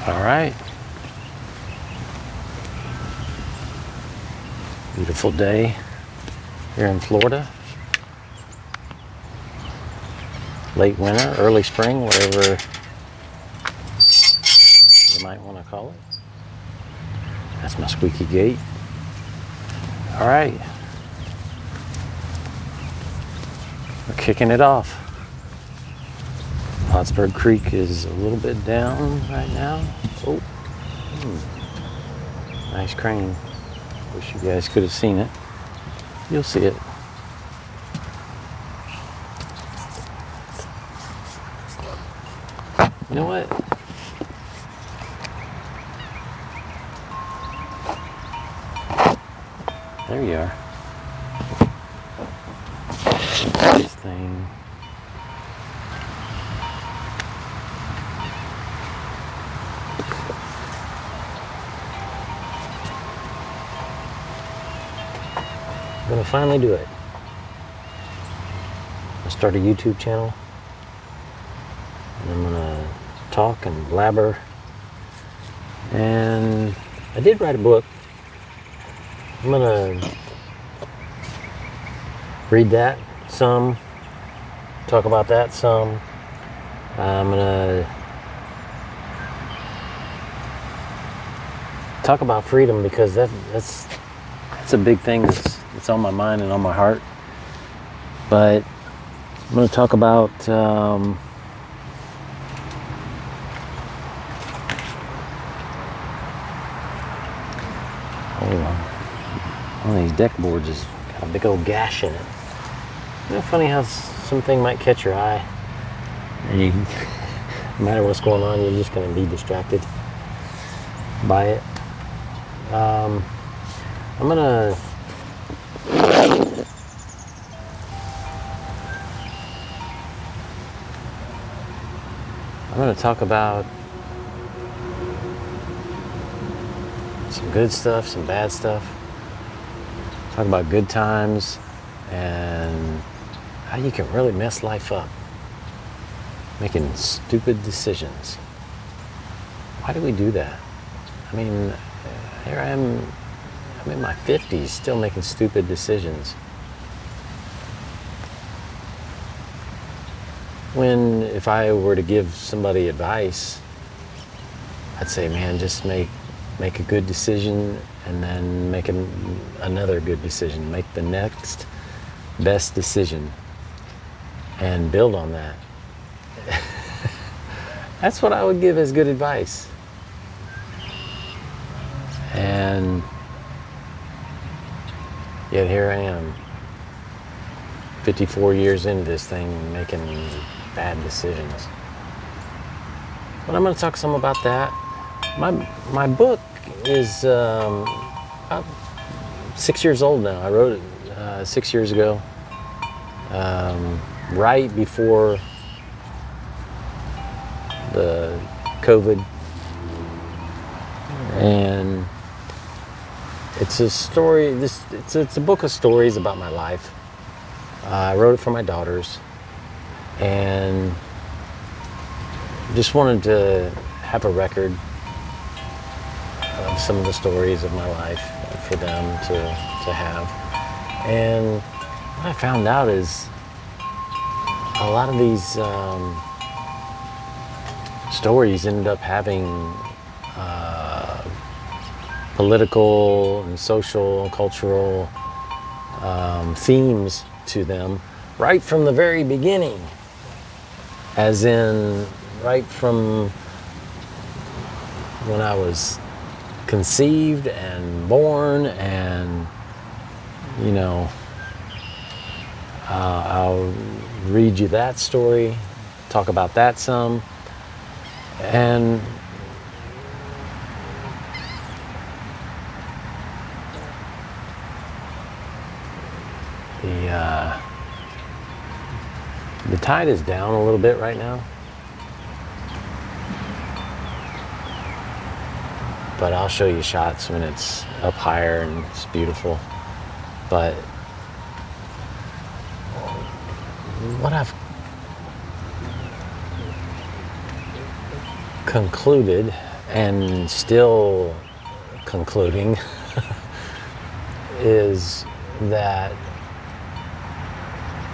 All right. Beautiful day here in Florida. Late winter, early spring, whatever you might want to call it. That's my squeaky gate. All right. We're kicking it off. Pottsburg Creek is a little bit down right now. Oh, nice crane. Wish you guys could have seen it. You'll see it. You know what? There you are. This thing. I'm gonna finally do it. I'll start a YouTube channel. And I'm gonna talk and blabber. And I did write a book. I'm gonna read that some, talk about that some. I'm gonna talk about freedom because that's a big thing that's on my mind and on my heart. But I'm gonna talk about one of these deck boards has got a big old gash in it. Isn't it funny how something might catch your eye and you, no matter what's going on, you're just going to be distracted by it. I'm gonna talk about some good stuff, some bad stuff. Talk about good times and how you can really mess life up. Making stupid decisions. Why do we do that? I mean, here I am, I'm in my 50s, still making stupid decisions. When, if I were to give somebody advice, I'd say, man, just make a good decision and then make another good decision. Make the next best decision and build on that. That's what I would give as good advice. And yet here I am, 54 years into this thing, making bad decisions. But I'm going to talk some about that. My book is about 6 years old now. I wrote it 6 years ago, right before the COVID. And it's a story, it's a book of stories about my life. I wrote it for my daughters and just wanted to have a record of some of the stories of my life for them to have. And what I found out is a lot of these stories ended up having political and social and cultural themes to them right from the very beginning, as in right from when I was conceived and born. And you know, I'll read you that story, talk about that some, and the tide is down a little bit right now, but I'll show you shots when it's up higher and it's beautiful. But what I've concluded and still concluding is that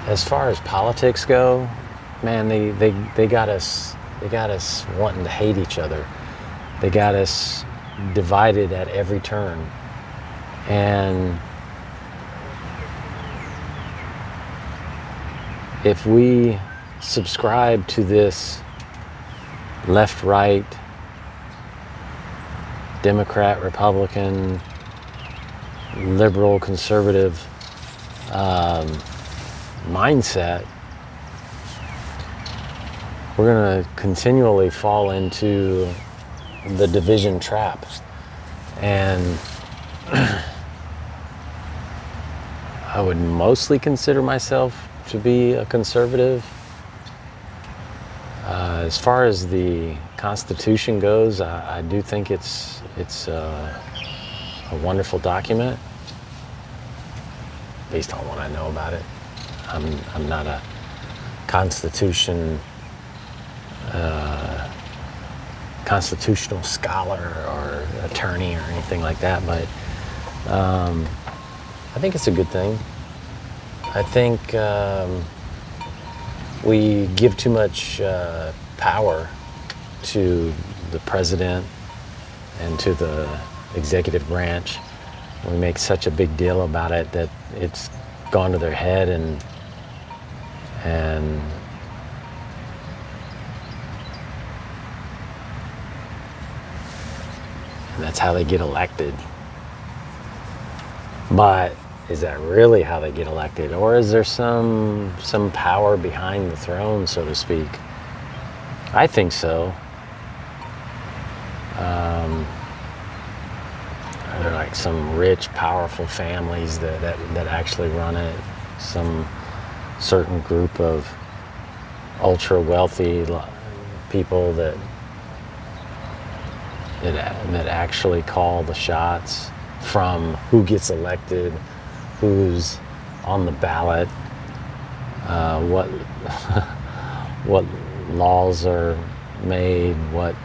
as far as politics go, man, they got us wanting to hate each other. They got us divided at every turn. And if we subscribe to this left, right, Democrat, Republican, liberal, conservative mindset, we're going to continually fall into the division trap. And I would mostly consider myself to be a conservative. As far as the Constitution goes, I do think it's a wonderful document based on what I know about it. I'm not a constitutional scholar or attorney or anything like that, but I think it's a good thing. I think we give too much power to the president and to the executive branch. We make such a big deal about it that it's gone to their head, and that's how they get elected. But is that really how they get elected, or is there some power behind the throne, so to speak? I think so. Are there like some rich, powerful families that actually run it? Some certain group of ultra wealthy people that actually call the shots from who gets elected, who's on the ballot, what laws are made, what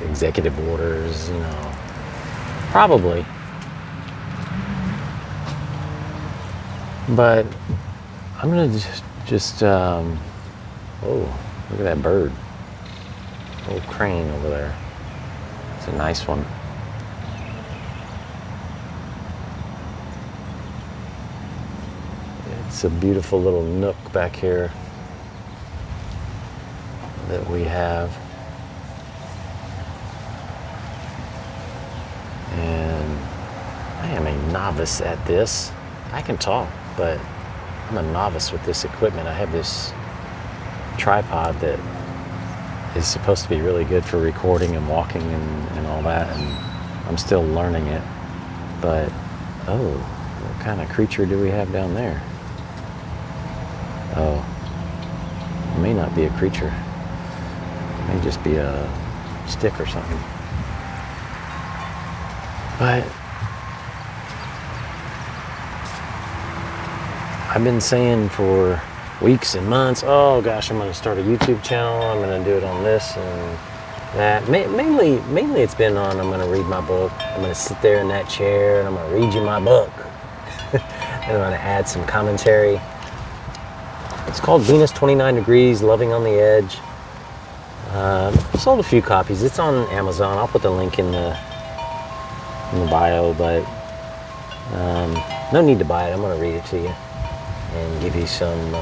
executive orders, probably. But I'm gonna just oh, look at that bird, little crane over there. It's a nice one. It's a beautiful little nook back here that we have. And I am a novice at this. I can talk, but I'm a novice with this equipment. I have this tripod that is supposed to be really good for recording and walking and all that, and I'm still learning it. But, oh, what kind of creature do we have down there? Oh, it may not be a creature. It may just be a stick or something. But I've been saying for weeks and months, oh gosh, I'm going to start a YouTube channel. I'm going to do it on this and that. Mainly it's been on, I'm going to read my book. I'm going to sit there in that chair and I'm going to read you my book. And I'm going to add some commentary. It's called Venus 29 Degrees, Loving on the Edge. Sold a few copies. It's on Amazon. I'll put the link in the bio, but no need to buy it. I'm going to read it to you and give you some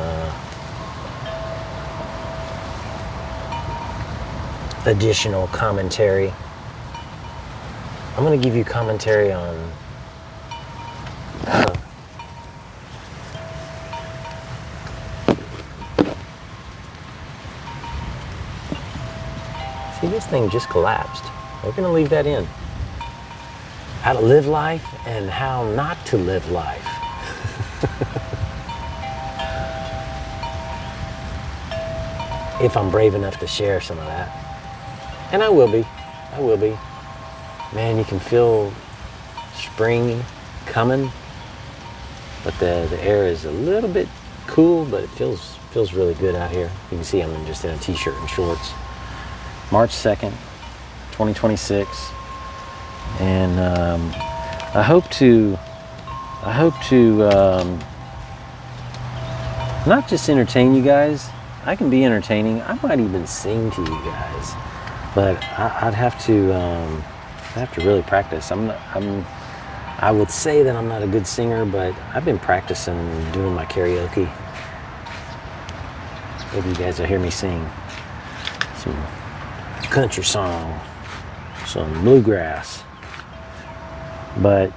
additional commentary. I'm going to give you commentary on see, this thing just collapsed. We're going to leave that in. How to live life and how not to live life. If I'm brave enough to share some of that. And I will be. Man, you can feel spring coming, but the air is a little bit cool, but it feels really good out here. You can see I'm just in a t-shirt and shorts. March 2nd, 2026, and I hope to not just entertain you guys. I can be entertaining. I might even sing to you guys, but I'd have to really practice. I would say that I'm not a good singer, but I've been practicing doing my karaoke. Maybe you guys will hear me sing some country song, some bluegrass, but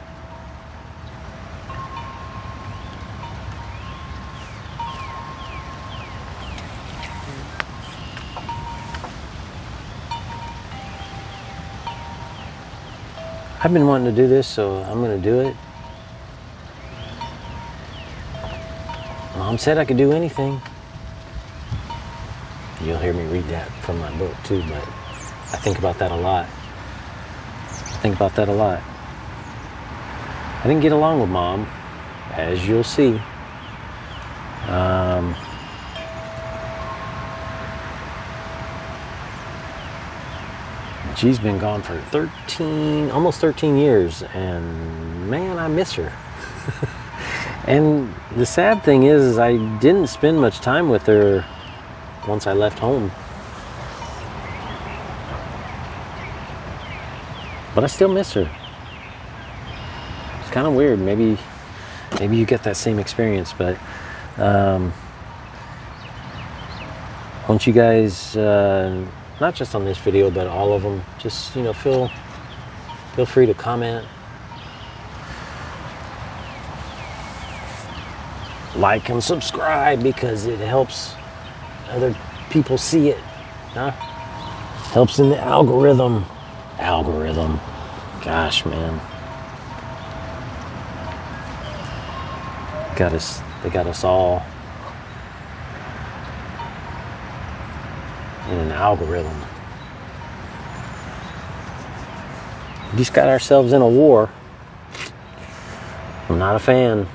I've been wanting to do this, so I'm going to do it. Mom said I could do anything. You'll hear me read that from my book too, but I think about that a lot. I didn't get along with Mom, as you'll see. She's been gone for almost 13 years, and man, I miss her. And the sad thing is I didn't spend much time with her once I left home. But I still miss her. It's kind of weird. Maybe you get that same experience, but once you guys, not just on this video, but all of them, just, feel free to comment, like and subscribe, because it helps other people see it, huh? Helps in the algorithm. Gosh, man. They got us all in an algorithm. We just got ourselves in a war. I'm not a fan.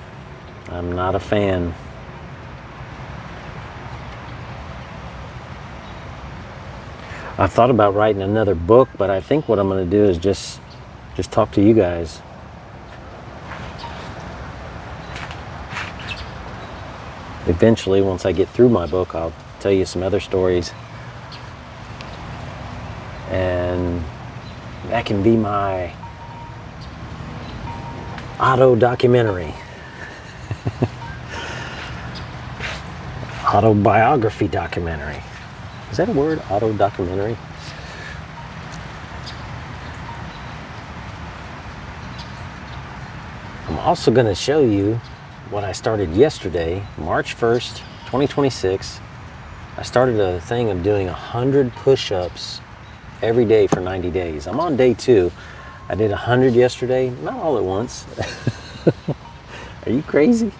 I thought about writing another book, but I think what I'm going to do is just talk to you guys. Eventually, once I get through my book, I'll tell you some other stories. And that can be my auto-documentary. Autobiography documentary. Is that a word? Auto-documentary? I'm also going to show you what I started yesterday, March 1st, 2026. I started a thing of doing 100 push-ups every day for 90 days. I'm on day 2. I did 100 yesterday, not all at once. Are you crazy?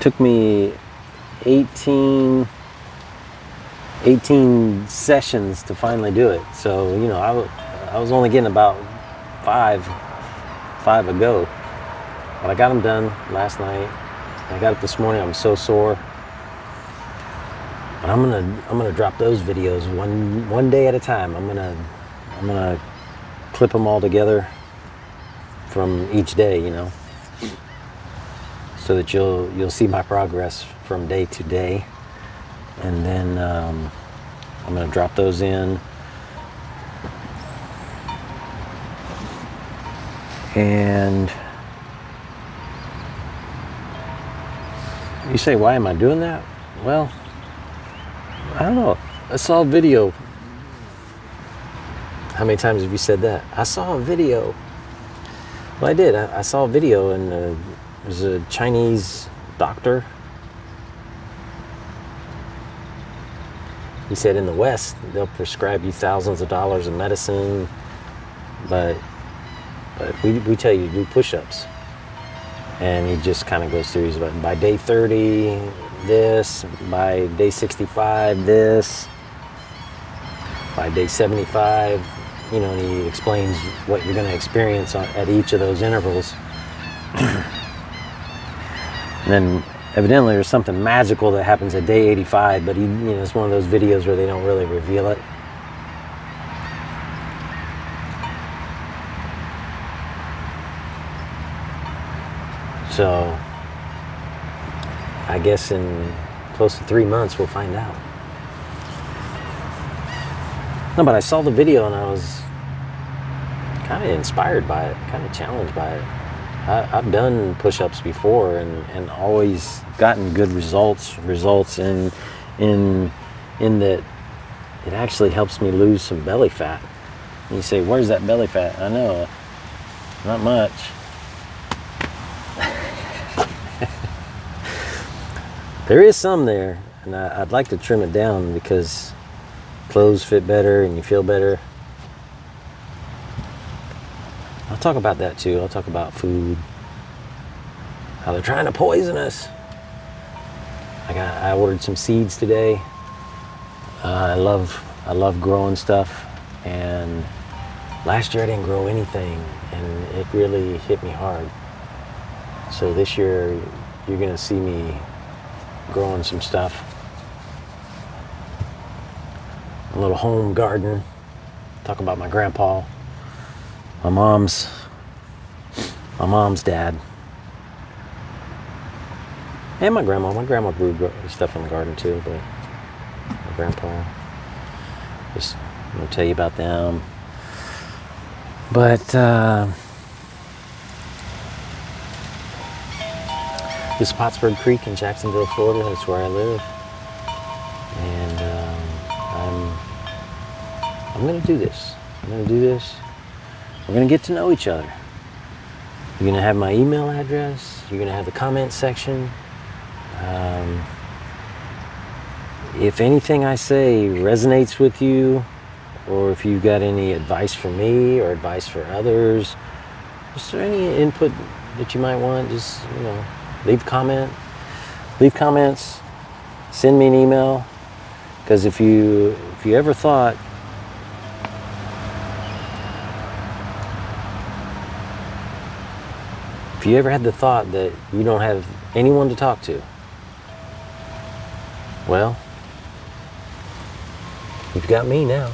Took me 18 sessions to finally do it. So, I was only getting about five a go. But I got them done last night. I got up this morning. I'm so sore. But I'm gonna drop those videos one day at a time. I'm gonna clip them all together from each day, so that you'll see my progress from day to day. And then I'm gonna drop those in. And you say, why am I doing that? Well, I don't know. I saw a video. How many times have you said that? I saw a video. Well, I did. I saw a video, and there's a Chinese doctor. He said in the West, they'll prescribe you thousands of dollars of medicine, but we tell you to do push-ups. And he just kind of goes through, he's about, by day 30, this, by day 65, this, by day 75, and he explains what you're going to experience at each of those intervals. And then evidently there's something magical that happens at day 85, but it's one of those videos where they don't really reveal it. So I guess in close to 3 months we'll find out. No, but I saw the video and I was kind of inspired by it, kind of challenged by it. I've done push-ups before and always gotten good results in that it actually helps me lose some belly fat. And you say, where's that belly fat? I know, not much. There is some there, and I'd like to trim it down because clothes fit better and you feel better. I'll talk about that too. I'll talk about food, how they're trying to poison us. I ordered some seeds today. I love growing stuff, and last year I didn't grow anything, and it really hit me hard. So this year you're gonna see me growing some stuff. A little home garden. Talk about my grandpa, my mom's dad, and my grandma. My grandma grew stuff in the garden too, but my grandpa, just I'm gonna tell you about them. But this is Pottsford Creek in Jacksonville, Florida. That's where I live, and I'm gonna do this. We're gonna get to know each other. You're gonna have my email address. You're gonna have the comment section. If anything I say resonates with you, or if you've got any advice for me or advice for others, is there any input that you might want? Just leave comments, send me an email. Because if you ever thought if you ever had the thought that you don't have anyone to talk to, well, you've got me now.